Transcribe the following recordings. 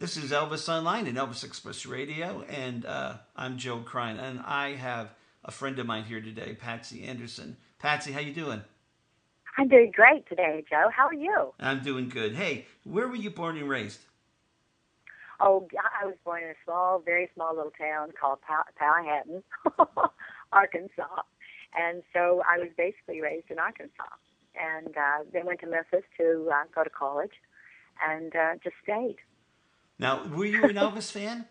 This is Elvis Online and Elvis Express Radio, and I'm Joe Krein, and I have a friend of mine here today, Patsy Anderson. Patsy, how you doing? I'm doing great today, Joe. How are you? I'm doing good. Hey, where were you born and raised? Oh, I was born in a small, very small little town called Powhatan, Arkansas. And so I was basically raised in Arkansas. And then went to Memphis to go to college and just stayed. Now, were you an Elvis fan?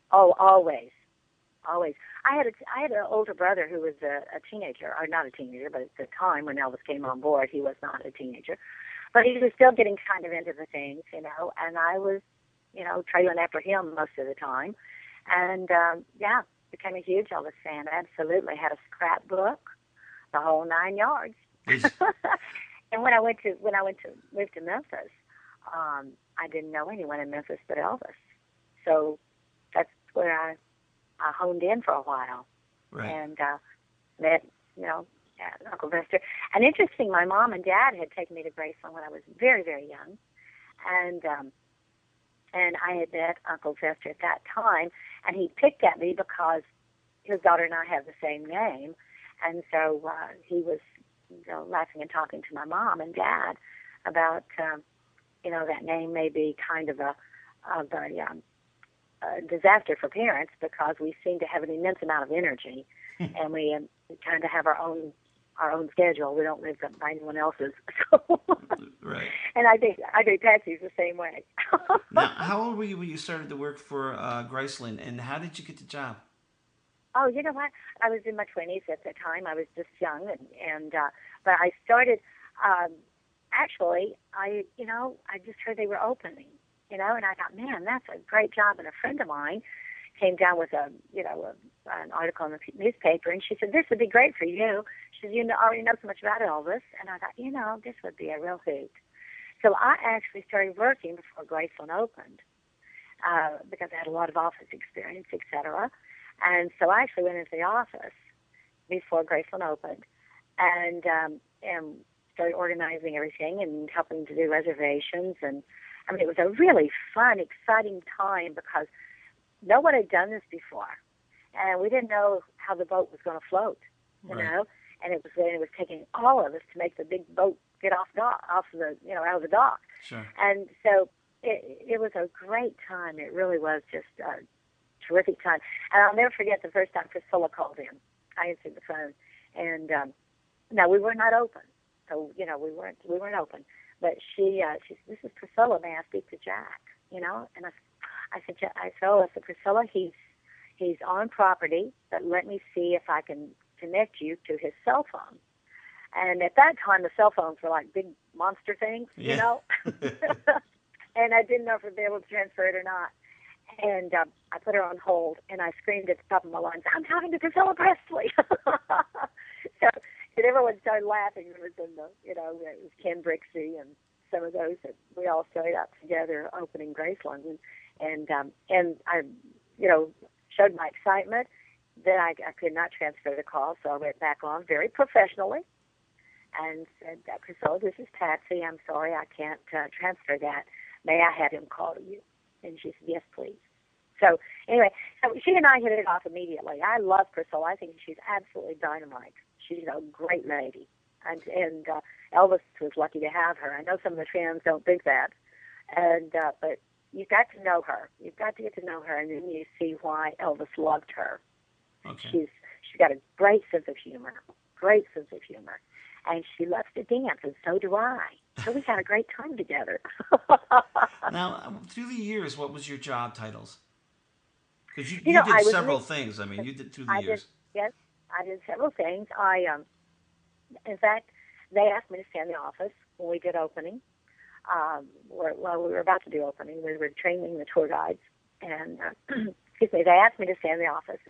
Oh, always, always. I had an older brother who was a teenager, or not a teenager, but at the time when Elvis came on board, he was not a teenager. But he was still getting kind of into the things, and I was, trailing after him most of the time. And, yeah, became a huge Elvis fan. Absolutely. Had a scrapbook, the whole 9 yards. And when I went to move to Memphis, I didn't know anyone in Memphis but Elvis. So that's where I honed in for a while. Right. And met, Uncle Vester. And interesting, my mom and dad had taken me to Graceland when I was very, very young. And I had met Uncle Vester at that time, and he picked at me because his daughter and I have the same name. And so he was, laughing and talking to my mom and dad about, that name may be kind of a disaster for parents because we seem to have an immense amount of energy, and we kind of have our own schedule. We don't live by anyone else's. So, right. And I think Patsy's the same way. Now, how old were you when you started to work for Graceland, and how did you get the job? Oh, you know what? I was in my 20s at the time. I was just young, but I started. Actually, I just heard they were opening, and I thought, man, that's a great job. And a friend of mine came down with an article in the newspaper, and she said, this would be great for you. She said, already know so much about Elvis. And I thought, this would be a real hoot. So I actually started working before Graceland opened because I had a lot of office experience, etc. And so I actually went into the office before Graceland opened and started organizing everything and helping to do reservations. And I mean, it was a really fun, exciting time because no one had done this before. And we didn't know how the boat was going to float, Right. And it was taking all of us to make the big boat get out of the dock. Sure. And so it was a great time. It really was just a terrific time. And I'll never forget the first time Priscilla called in. I answered the phone, and now we were not open, so we weren't open. But she said, "This is Priscilla. May I speak to Jack?" And I said, Priscilla, he's on property, but let me see if I can connect you to his cell phone. And at that time, the cell phones were like big monster things, Yeah. And I didn't know if I'd be able to transfer it or not. And I put her on hold, and I screamed at the top of my lungs, "I'm talking to Priscilla Presley!" And everyone started laughing. It was it was Ken Brixey and some of those that we all stayed up together opening Graceland, and I, showed my excitement. Then I could not transfer the call, so I went back on very professionally and said, "Priscilla, this is Patsy. I'm sorry I can't transfer that. May I have him call you?" And she said, "Yes, please." So anyway, so she and I hit it off immediately. I love Priscilla. I think she's absolutely dynamite. She's a great lady. And Elvis was lucky to have her. I know some of the fans don't think that. But you've got to know her. You've got to get to know her, and then you see why Elvis loved her. Okay. She's got a great sense of humor. Great sense of humor. And she loves to dance, and so do I. So we had a great time together. Now, through the years, what was your job titles? Because you I did was several things. I mean, you did through the years. yes, I did several things. In fact, they asked me to stay in the office when we did opening. While we were about to do opening, we were training the tour guides, and excuse me, they asked me to stay in the office.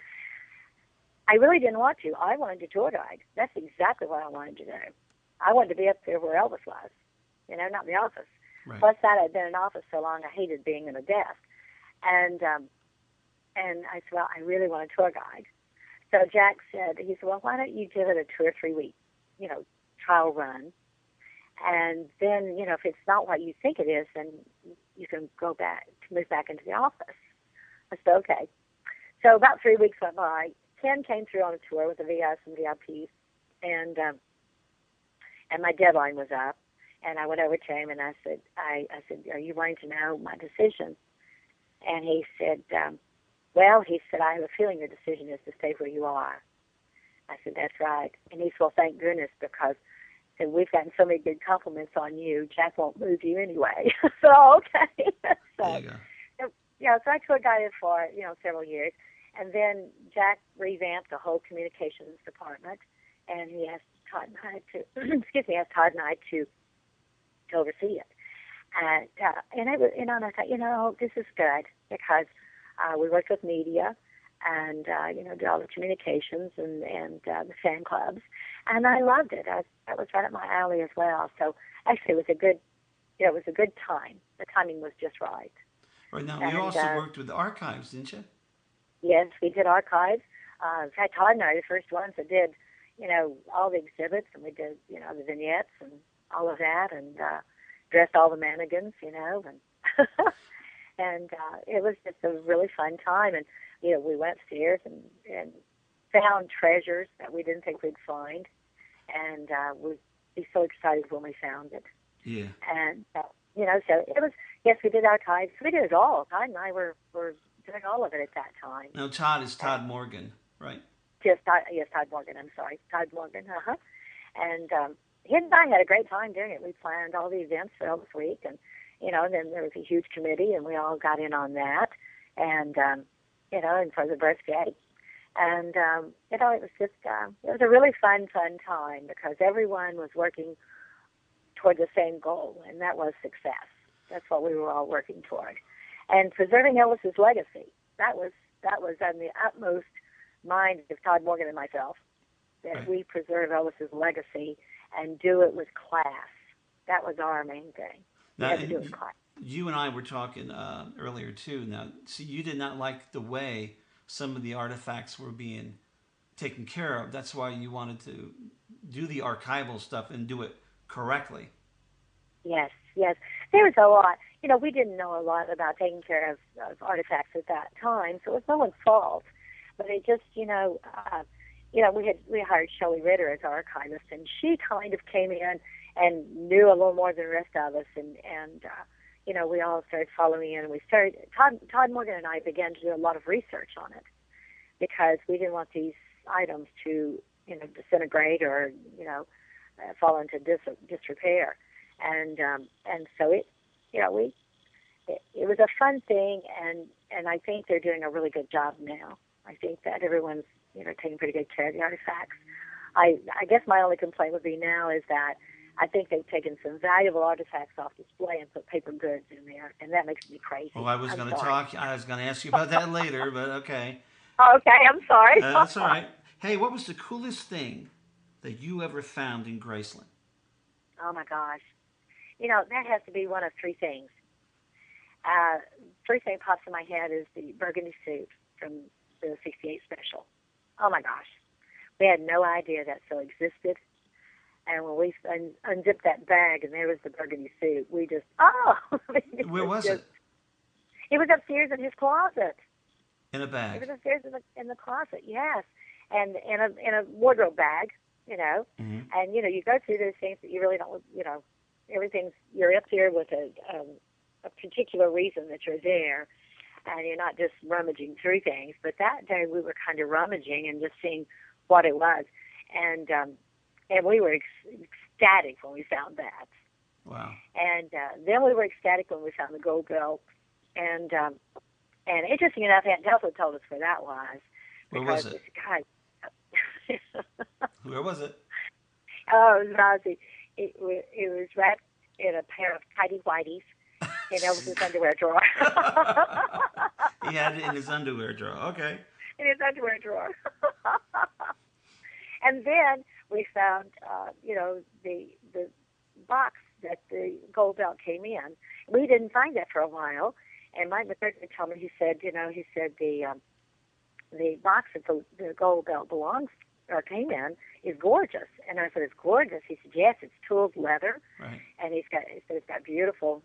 I really didn't want to. I wanted to tour guide. That's exactly what I wanted to do. I wanted to be up there where Elvis was, not in the office. Right. Plus that, I'd been in office so long, I hated being in a desk. And I said, well, I really want a tour guide. So Jack said, well, why don't you give it a 2 or 3 week, trial run? And then, if it's not what you think it is, then you can go back move back into the office. I said, okay. So about 3 weeks went by. Ken came through on a tour with the VIs and VIPs, and my deadline was up. And I went over to him and I said, are you wanting to know my decision? And he said, well, he said, I have a feeling your decision is to stay where you are. I said, that's right. And he said, well, thank goodness, because said, we've gotten so many good compliments on you. Jack won't move you anyway. So, okay. There you go. Yeah, so I tour guided for, several years. And then Jack revamped the whole communications department, and he asked Todd and I to oversee it. And I was, and I thought, this is good, because we worked with media and, did all the communications and the fan clubs. And I loved it. That was right up my alley as well. So actually it was a good time. The timing was just right. Right. Now, you also worked with the archives, didn't you? Yes, we did archives. In fact, Todd and I were the first ones that did, all the exhibits, and we did, the vignettes and all of that, and dressed all the mannequins, and and it was just a really fun time. And we went upstairs and found treasures that we didn't think we'd find, and we'd be so excited when we found it. Yeah. And so it was. Yes, we did archives. We did it all. Todd and I were doing all of it at that time. No, Todd is Todd Morgan, right? Yes, Todd Morgan. I'm sorry, Todd Morgan. And he and I had a great time doing it. We planned all the events for Elvis Week, and then there was a huge committee, and we all got in on that, and and for the birthday, and it was just it was a really fun time, because everyone was working toward the same goal, and that was success. That's what we were all working toward, and preserving Elvis's legacy. That was on the utmost mind of Todd Morgan and myself, that right. We preserve Elvis's legacy and do it with class. That was our main thing. Now, to do it with class. You and I were talking earlier too. Now, see, you did not like the way some of the artifacts were being taken care of. That's why you wanted to do the archival stuff and do it correctly. Yes. There was a lot. We didn't know a lot about taking care of artifacts at that time, so it was no one's fault. But it just, we hired Shelley Ritter as our archivist, and she kind of came in and knew a little more than the rest of us, and we all started following in, and we started. Todd Morgan and I began to do a lot of research on it, because we didn't want these items to, disintegrate or, fall into disrepair. And so it was a fun thing, and I think they're doing a really good job now. I think that everyone's, taking pretty good care of the artifacts. I guess my only complaint would be now is that I think they've taken some valuable artifacts off display and put paper goods in there, and that makes me crazy. Well, I was going to ask you about that later, but okay. Okay, I'm sorry. That's all right. Hey, what was the coolest thing that you ever found in Graceland? Oh, my gosh. That has to be one of three things. First thing that pops in my head is the burgundy suit from the 68 special. Oh, my gosh. We had no idea that still existed. And when we unzipped that bag and there was the burgundy suit, we just, Where was it? It was upstairs in his closet. In a bag? It was upstairs in the closet, yes. And in a wardrobe bag, Mm-hmm. And, you go through those things that you really don't, you're up there with a particular reason that you're there, and you're not just rummaging through things. But that day we were kind of rummaging and just seeing what it was. And we were ecstatic when we found that. Wow. And then we were ecstatic when we found the gold belt. And interesting enough, Aunt Delta told us where that was. Where was it? God, where was it? Oh, it was Nazi. It was wrapped in a pair of tidy whities in Elvis's underwear drawer. He had it in his underwear drawer. Okay. In his underwear drawer. And then we found, the box that the gold belt came in. We didn't find that for a while. And Mike McCurdy told me, he said the box that the gold belt came in is gorgeous. And I said, it's gorgeous. He said, yes, it's tooled leather. Right. And it's got beautiful,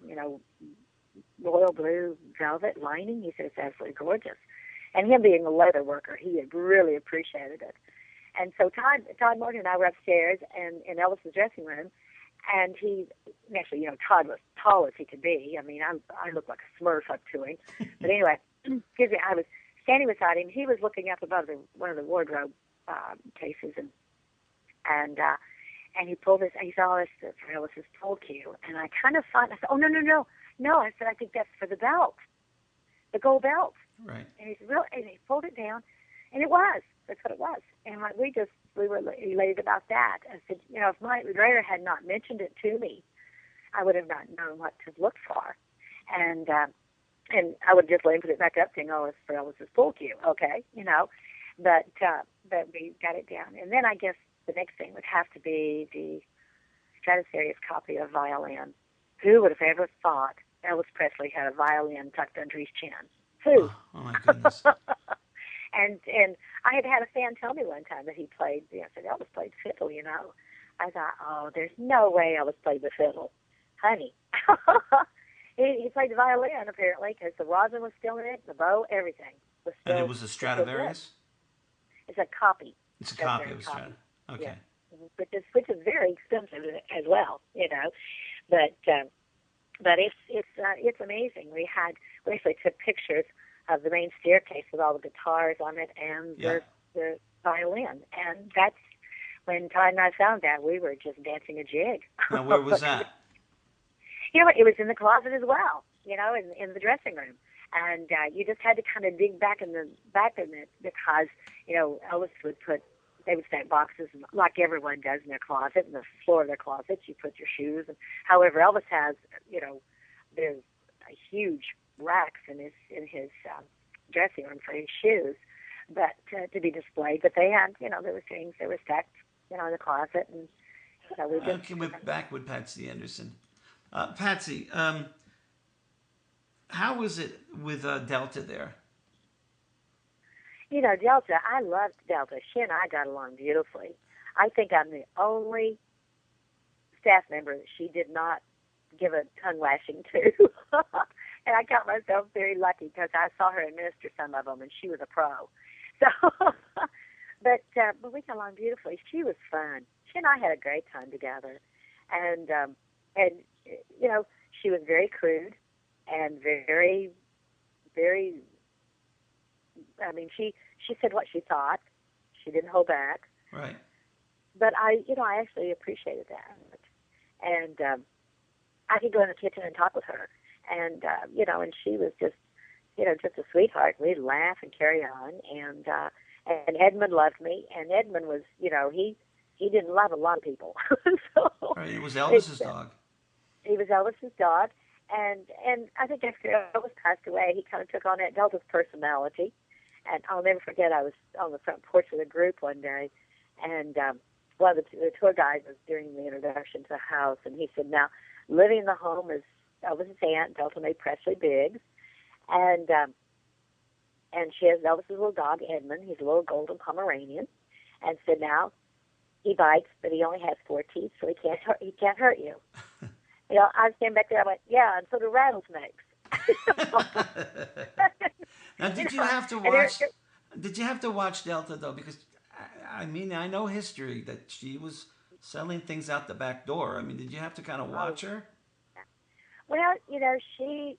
royal blue velvet lining. He said it's absolutely gorgeous. And him being a leather worker, he had really appreciated it. And so Todd Morgan and I were upstairs and in Elvis's dressing room, and he, actually, you know, Todd was tall as he could be. I mean, I looked like a Smurf up to him. But anyway, excuse me, I was standing beside him. He was looking up above one of the wardrobe cases, and he pulled this, and he saw this for Elvis's pool cue. And I kind of thought, I said, oh, no. I said, I think that's for the belt, the gold belt. Right. And he said, really? And he pulled it down, and it was. That's what it was. And we were elated about that. I said, you know, if my writer had not mentioned it to me, I would have not known what to look for. And I would just let him put it back up, saying, oh, it's for Elvis's pool cue, okay, you know. But we got it down. And then I guess the next thing would have to be the Stradivarius copy of Violin. Who would have ever thought Elvis Presley had a violin tucked under his chin? Who? Oh my goodness. And I had a fan tell me one time that he played, I said, Elvis played fiddle, you know. I thought, oh, there's no way Elvis played the fiddle. Honey. he played the violin, apparently, because the rosin was still in it, the bow, everything. Was still, and it was a Stradivarius? It's a copy. It's a copy of a Stradivarius. Okay. Yeah. Which is very expensive as well, you know. But it's amazing. We actually took pictures of the main staircase with all the guitars on it and the violin. And that's when Todd and I found that, we were just dancing a jig. Now, where was that? You know, it was in the closet as well, you know, in the dressing room. And you just had to kind of dig back in it because, you know, Elvis they would stack boxes like everyone does in their closet, in the floor of their closets. You put your shoes. And however, Elvis has, you know, there's a huge racks in his dressing room for his shoes, but to be displayed. But they had, you know, there were things that were stacked, you know, in the closet, and you know, we just. Okay, we're back with Patsy Anderson. Patsy, how was it with Delta there? You know, Delta, I loved Delta. She and I got along beautifully. I think I'm the only staff member that she did not give a tongue lashing to. And I count myself very lucky because I saw her administer some of them, and she was a pro. So, but we got along beautifully. She was fun. She and I had a great time together, and you know, she was very crude and very, very. I mean, she said what she thought. She didn't hold back. Right. But I actually appreciated that, and I could go in the kitchen and talk with her. And, you know, and she was just, you know, just a sweetheart. We'd laugh and carry on. And Edmund loved me. And Edmund was, you know, he didn't love a lot of people. So, right, it was Elvis's dog. He was Elvis's dog. And I think after Elvis passed away, he kind of took on that Delta's personality. And I'll never forget, I was on the front porch of the group one day. And one of the tour guides was doing the introduction to the house. And he said, now, living in the home is Elvis's aunt, Delta Mae Presley Biggs, and she has Elvis's little dog, Edmund. He's a little golden Pomeranian, and said, now, he bites, but he only has 4 teeth, so he can't hurt you. You know, I was standing back there, I went, yeah, and so do rattlesnakes. Now, did you have to watch? Did you have to watch Delta though? Because I mean, I know history that she was selling things out the back door. I mean, did you have to kind of watch her? Well, you know, she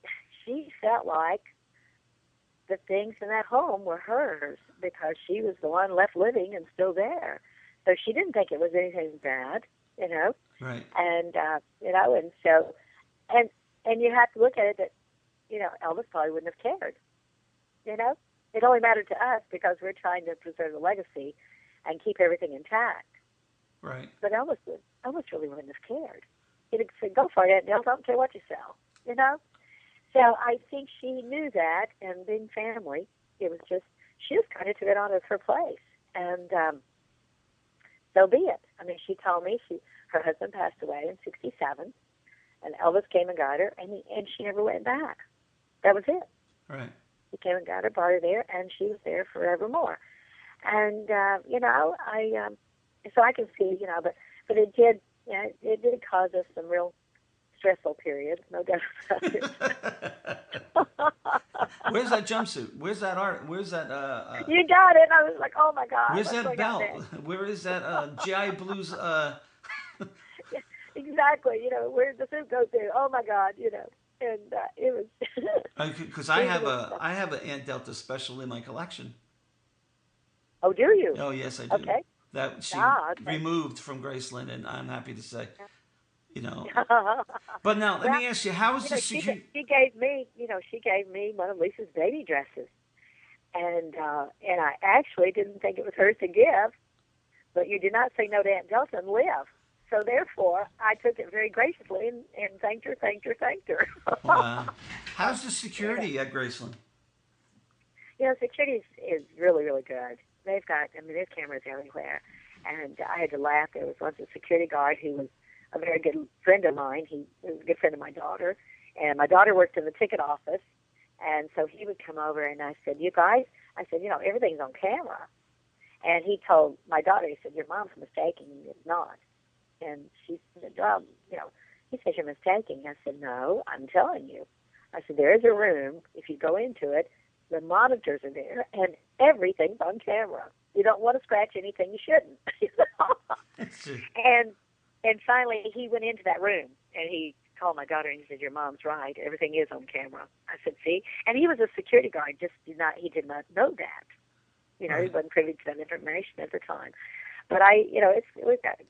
felt like the things in that home were hers because she was the one left living and still there. So she didn't think it was anything bad, you know. Right. And you know, and so, and you have to look at it that, you know, Elvis probably wouldn't have cared. You know, it only mattered to us because we're trying to preserve the legacy and keep everything intact. Right. But Elvis really wouldn't have cared. He'd have said, go for it, Delta, I don't care what you sell, you know? So I think she knew that, and being family, it was just, she just kind of took it on as her place. And so be it. I mean, she told me her husband passed away in 1967, and Elvis came and got her, and she never went back. That was it. Right. He came and got her, brought her there, and she was there forevermore. And, you know, so I can see, you know, but it did, you know, it did cause us some real stressful period, no doubt about it. Where's that jumpsuit? Where's that art? Where's that? You got it. I was like, oh my God. Where's What's that going on belt? next? Where is that GI Blues? Yeah, exactly. Where did the suit go to? Oh my God. And it was. Because I have an Aunt Delta special in my collection. Oh, do you? Oh yes, I do. Okay. That she Okay. removed from Graceland, and I'm happy to say, you know. Well, But now let me ask you, how is this? she gave me, she gave me one of Lisa's baby dresses, and I actually didn't think it was hers to give, but you did not say no to Aunt Delta and live. So therefore, I took it very graciously and thanked her. Wow. How's the security at Graceland? Security is really, really good. They've got, there's cameras everywhere. And I had to laugh. There was once a security guard who was a very good friend of mine. He was a good friend of my daughter. And my daughter worked in the ticket office. And so he would come over and I said, you guys, everything's on camera. And he told my daughter, he said, your mom's mistaken. It's not. And she said, he says you're mistaken. I said, no, I'm telling you. I said, there is a room. If you go into it, the monitors are there, and everything's on camera. You don't want to scratch anything you shouldn't. And finally, he went into that room, and he called my daughter, and he said, your mom's right. Everything is on camera. I said, see? And he was a security guard, he did not know that. He wasn't privy to that information at the time. But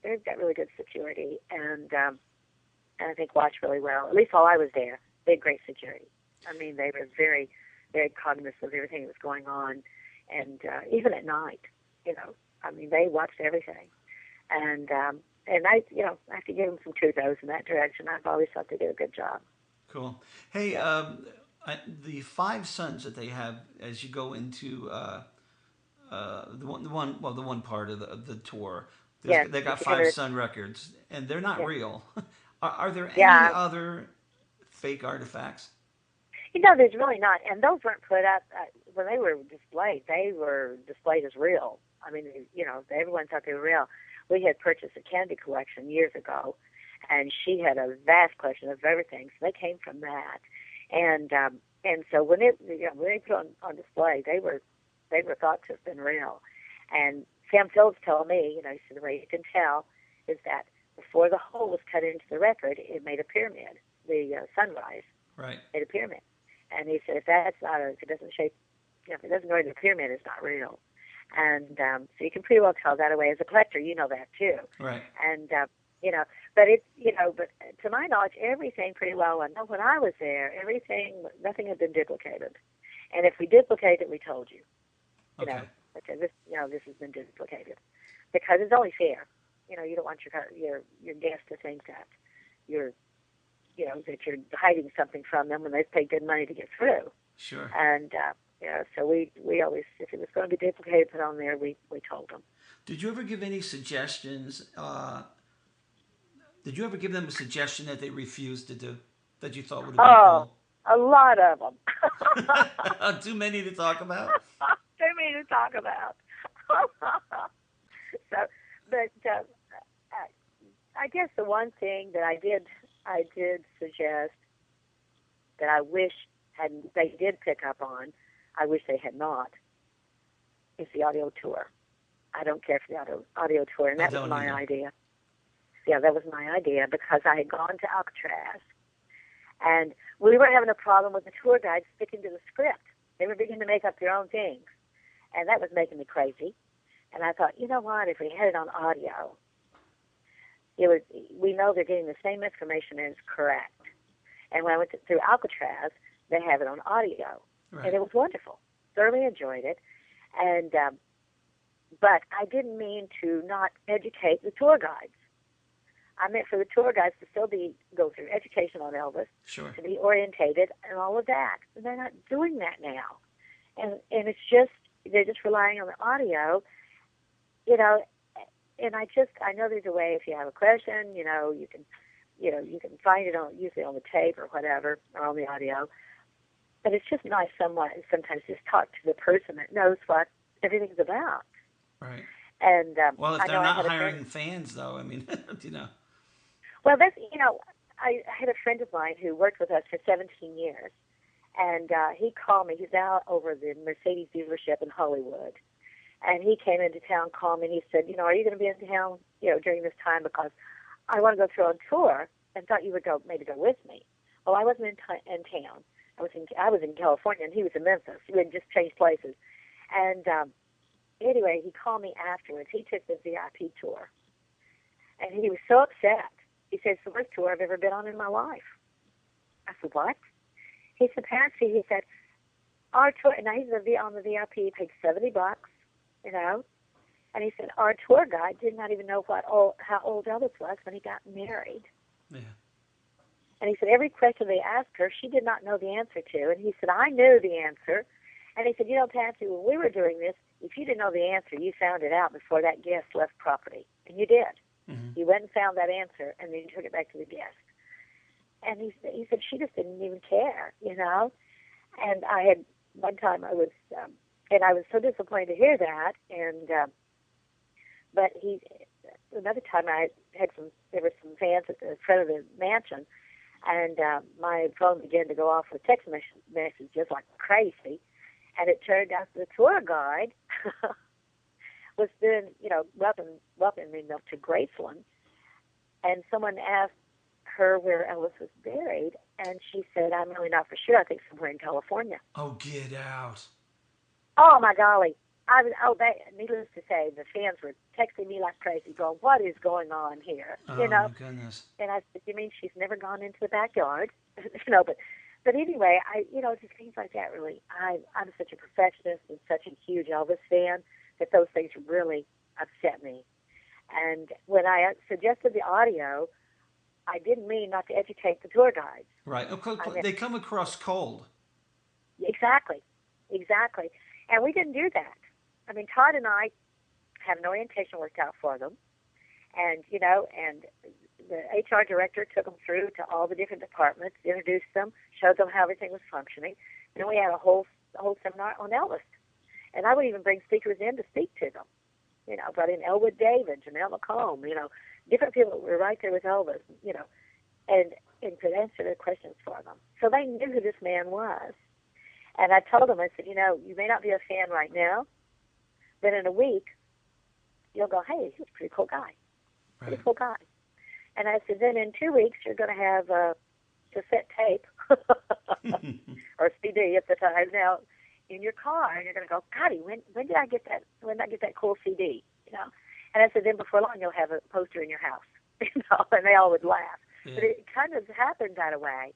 they've got really good security, and I think watched really well. At least while I was there, they had great security. They were very, very cognizant of everything that was going on, and even at night, they watched everything, and I have to give them some kudos in that direction. I've always thought they did a good job. Cool. Hey, the 5 sons that they have as you go into the one part of the tour. They got 5 Sun records, and they're not real. Are there any other fake artifacts? There's really not. And those weren't put up when they were displayed. They were displayed as real. Everyone thought they were real. We had purchased a Kennedy collection years ago, and she had a vast collection of everything. So they came from that. And so when they put on display, they were thought to have been real. And Sam Phillips told me, he said the way you can tell is that before the hole was cut into the record, it made a pyramid. The sunrise made a pyramid. And he said, if it doesn't shape, if it doesn't go into the pyramid, it's not real. And so you can pretty well tell that away. As a collector, you know that too. Right. And but to my knowledge, everything pretty well. I know when I was there, nothing had been duplicated. And if we duplicated it, we told you. Okay. This has been duplicated, because it's only fair. You don't want your guest to think that that you're hiding something from them when they've paid good money to get through. Sure. And so we always, if it was going to be duplicated, put on there, we told them. Did you ever give any suggestions? Did you ever give them a suggestion that they refused to do that you thought would have been cool? A lot of them. Too many to talk about? Too many to talk about. I guess the one thing that I did suggest that I wish they did pick up on, I wish they had not, is the audio tour. I don't care for the audio tour, and that was my idea. Yeah, that was my idea, because I had gone to Alcatraz, and we were having a problem with the tour guides sticking to the script. They were beginning to make up their own things, and that was making me crazy. And I thought, you know what, if we had it on audio, we know they're getting the same information as correct. And when I went through Alcatraz, they have it on audio, and it was wonderful. Thoroughly enjoyed it, and but I didn't mean to not educate the tour guides. I meant for the tour guides to still go through education on Elvis, to be orientated and all of that. And they're not doing that now, and it's just they're just relying on the audio, And I know there's a way, if you have a question, you can find it usually on the tape or whatever, or on the audio. But it's just nice sometimes just talk to the person that knows what everything's about. Right. And well, if they're not hiring fans, though, Well, that's I had a friend of mine who worked with us for 17 years, and he called me. He's now over the Mercedes dealership in Hollywood. And he came into town, called me, and he said, are you going to be in town, during this time? Because I want to go through on tour and thought you would maybe go with me. Well, I wasn't in town. I was in California, and he was in Memphis. We had just changed places. And anyway, he called me afterwards. He took the VIP tour. And he was so upset. He said, it's the worst tour I've ever been on in my life. I said, what? He said, Patsy, he said, our tour, and he's on the VIP, he paid $70, and he said, our tour guide did not even know how old Elvis was when he got married. Yeah. And he said, every question they asked her, she did not know the answer to. And he said, I knew the answer. And he said, Patsy, when we were doing this, if you didn't know the answer, you found it out before that guest left property. And you did. Mm-hmm. You went and found that answer, and then you took it back to the guest. And he said, she just didn't even care, And I had, one time I was so disappointed to hear that. And, but another time there were some fans at the front of the mansion, and my phone began to go off with text messages like crazy. And it turned out the tour guide was doing, welcoming them to Graceland. And someone asked her where Elvis was buried, and she said, I'm really not for sure. I think somewhere in California. Oh, get out. Oh, my golly. Needless to say, the fans were texting me like crazy, going, what is going on here? Oh, my goodness. And I said, you mean she's never gone into the backyard? But anyway, just things like that really. I'm such a perfectionist and such a huge Elvis fan that those things really upset me. And when I suggested the audio, I didn't mean not to educate the tour guides. Right. They come across cold. Exactly. And we didn't do that. I mean, Todd and I had an orientation worked out for them. And, and the HR director took them through to all the different departments, introduced them, showed them how everything was functioning. Then we had a whole seminar on Elvis. And I would even bring speakers in to speak to them. Brought in Elwood David, Janelle McComb, different people that were right there with Elvis, and could answer their questions for them. So they knew who this man was. And I told them, I said, you may not be a fan right now, but in a week, you'll go, hey, he's a pretty cool guy. Right. Pretty cool guy. And I said, then in 2 weeks, you're going to have cassette tape or CD at the time now in your car, and you're going to go, Gotti, when did I get that? When did I get that cool CD? And I said, then before long, you'll have a poster in your house. And they all would laugh. Yeah. But it kind of happened that way.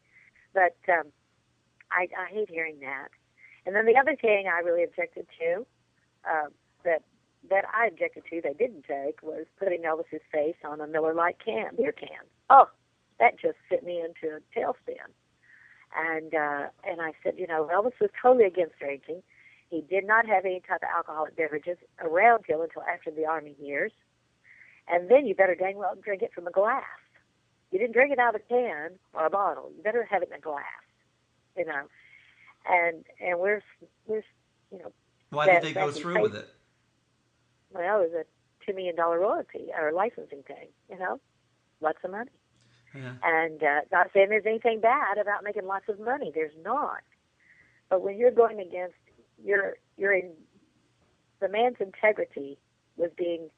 But I hate hearing that. And then the other thing I really objected to, that I objected to, they didn't take, was putting Elvis's face on a Miller Lite beer can. Oh, that just sent me into a tailspin. And I said, Elvis was totally against drinking. He did not have any type of alcoholic beverages around him until after the Army years. And then you better dang well drink it from a glass. You didn't drink it out of a can or a bottle. You better have it in a glass, And we're Why did they go through with it? Well, it was a $2 million royalty or licensing thing, lots of money. Yeah. And not saying there's anything bad about making lots of money. There's not. But when you're going against the man's integrity was being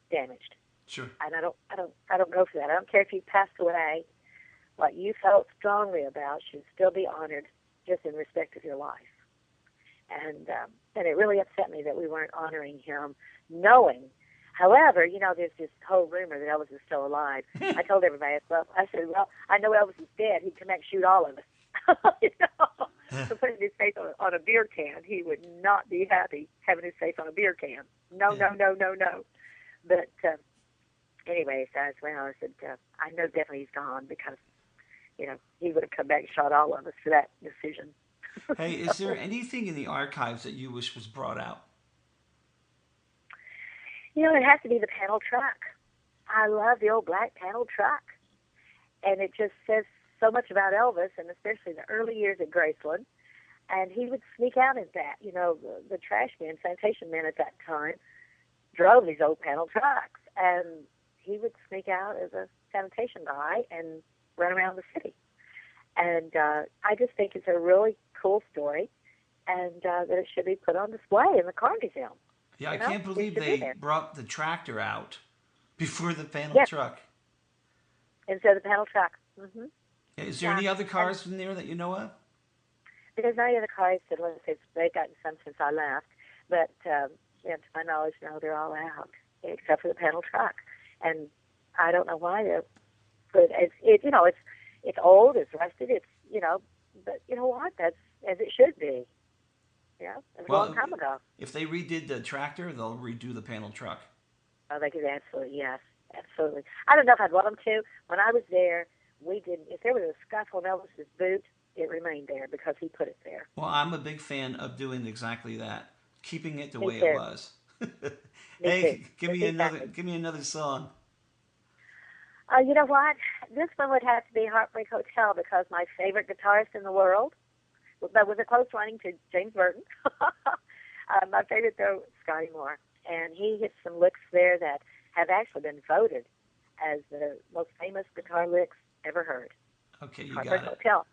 damaged. Sure. And I don't go for that. I don't care if you passed away. What you felt strongly about should still be honored, just in respect of your life. And it really upset me that we weren't honoring him, knowing. However, there's this whole rumor that Elvis is still alive. I told everybody, I said, I know Elvis is dead. He'd come back and shoot all of us. So putting his face on a beer can, he would not be happy having his face on a beer can. No. But anyway, so I said, I know definitely he's gone because, he would have come back and shot all of us for that decision. Hey, is there anything in the archives that you wish was brought out? It has to be the panel truck. I love the old black panel truck. And it just says so much about Elvis, and especially the early years at Graceland. And he would sneak out at that. The trash men, sanitation men at that time, drove these old panel trucks. And he would sneak out as a sanitation guy and run around the city. And I just think it's a really cool story, and that it should be put on display in the Carnegie Museum. Yeah, I can't believe they brought the tractor out before the panel truck. Instead of the panel truck. Mm-hmm. Is there any other cars in there that you know of? There's no other cars that they've gotten some since I left, but to my knowledge, no, they're all out except for the panel truck. And I don't know why they're. But it's old, it's rusted, but you know what? That's as it should be. Yeah, it was a long time ago. If they redid the tractor, they'll redo the panel truck. Oh, they could absolutely, yes, absolutely. I don't know if I'd want them to. When I was there, we didn't. If there was a scuff on Elvis's boot, it remained there because he put it there. Well, I'm a big fan of doing exactly that, keeping it the way it was. Hey, give me another song. You know what? This one would have to be Heartbreak Hotel because my favorite guitarist in the world, but with a close running to James Burton. My favorite, though, Scotty Moore. And he hits some licks there that have actually been voted as the most famous guitar licks ever heard. Okay, you Heartbreak got it. Hotel.